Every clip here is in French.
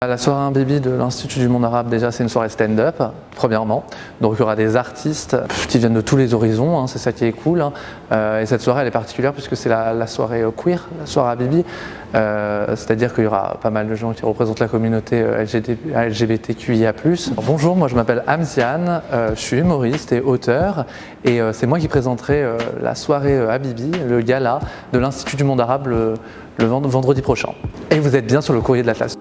La soirée Habibi de l'Institut du monde arabe, déjà c'est une soirée stand-up, premièrement. Donc il y aura des artistes qui viennent de tous les horizons, hein, c'est ça qui est cool. Et cette soirée elle est particulière puisque c'est la soirée queer, la soirée Habibi. C'est-à-dire qu'il y aura pas mal de gens qui représentent la communauté LGBTQIA+. Bonjour, moi je m'appelle Hamzian, je suis humoriste et auteur. Et c'est moi qui présenterai la soirée Habibi, le gala de l'Institut du monde arabe le vendredi prochain. Et vous êtes bien sur le courrier de l'Atlas.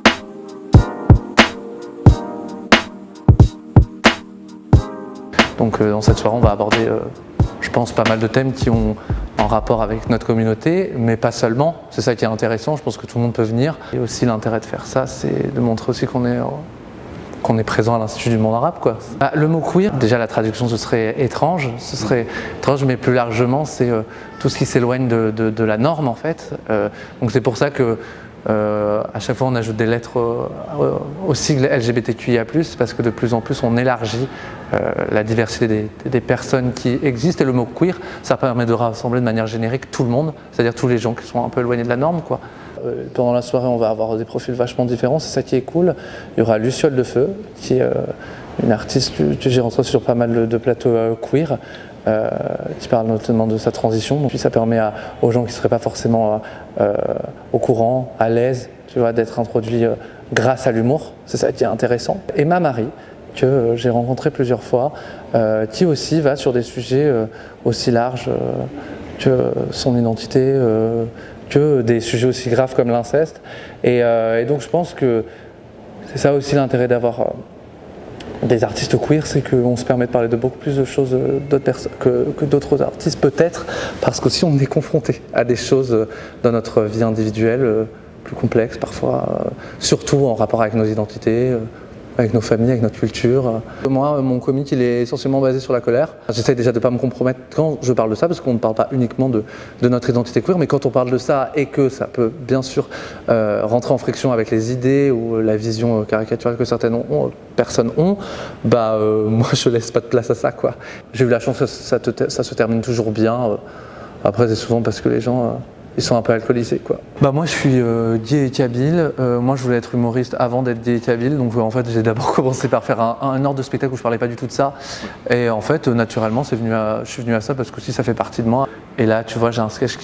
Donc dans cette soirée, on va aborder, je pense, pas mal de thèmes qui ont un rapport avec notre communauté, mais pas seulement. C'est ça qui est intéressant, je pense que tout le monde peut venir. Et aussi l'intérêt de faire ça, c'est de montrer aussi qu'on est présent à l'Institut du monde arabe, quoi. Le mot queer, déjà la traduction ce serait étrange, mais plus largement c'est tout ce qui s'éloigne de la norme en fait. Donc c'est pour ça que à chaque fois on ajoute des lettres au sigle LGBTQIA+, parce que de plus en plus on élargit la diversité des personnes qui existent, et le mot queer ça permet de rassembler de manière générique tout le monde, c'est-à-dire tous les gens qui sont un peu éloignés de la norme, quoi. Pendant la soirée on va avoir des profils vachement différents, c'est ça qui est cool. Il y aura Luciole de Feu qui est une artiste que j'ai rencontrée sur pas mal de plateaux queer, qui parle notamment de sa transition. Donc, puis ça permet aux gens qui ne seraient pas forcément au courant, à l'aise, tu vois, d'être introduits grâce à l'humour. C'est ça qui est intéressant. Emma Marie, que j'ai rencontrée plusieurs fois, qui aussi va sur des sujets aussi larges que son identité, que des sujets aussi graves comme l'inceste. Et donc je pense que c'est ça aussi l'intérêt d'avoir des artistes queer, c'est qu'on se permet de parler de beaucoup plus de choses que d'autres artistes, peut-être parce qu'aussi on est confronté à des choses dans notre vie individuelle plus complexes parfois, surtout en rapport avec nos identités, avec nos familles, avec notre culture. Moi, mon comique, il est essentiellement basé sur la colère. J'essaie déjà de ne pas me compromettre quand je parle de ça, parce qu'on ne parle pas uniquement de notre identité queer, mais quand on parle de ça et que ça peut bien sûr rentrer en friction avec les idées ou la vision caricaturale que certaines personnes ont, moi je laisse pas de place à ça, quoi. J'ai eu la chance que ça se termine toujours bien. Après, c'est souvent parce que les gens ils sont un peu alcoolisés, quoi. Moi je suis gay et kabyle. Moi je voulais être humoriste avant d'être gay et kabyle, donc en fait j'ai d'abord commencé par faire un heure de spectacle où je parlais pas du tout de ça, et en fait naturellement je suis venu à ça parce que aussi ça fait partie de moi. Et là tu vois j'ai un sketch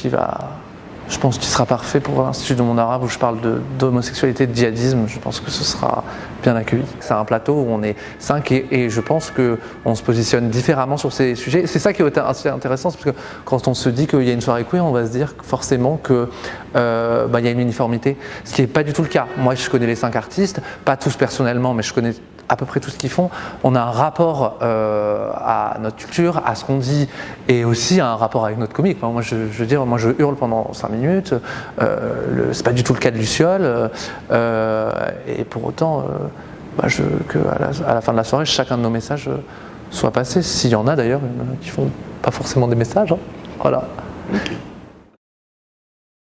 je pense qu'il sera parfait pour l'Institut du monde arabe où je parle d'homosexualité, de djihadisme. Je pense que ce sera bien accueilli. C'est un plateau où on est 5 et je pense qu'on se positionne différemment sur ces sujets. C'est ça qui est assez intéressant, parce que quand on se dit qu'il y a une soirée queer, on va se dire forcément qu'il y a une uniformité, ce qui n'est pas du tout le cas. Moi je connais les 5 artistes, pas tous personnellement, mais je connais à peu près tout ce qu'ils font. On a un rapport à notre culture, à ce qu'on dit, et aussi un rapport avec notre comique. Moi je veux dire, moi je hurle pendant 5 minutes, c'est pas du tout le cas de Luciole, et pour autant qu'à la fin de la soirée chacun de nos messages soit passé, s'il y en a d'ailleurs qui font pas forcément des messages, hein. Voilà. Okay.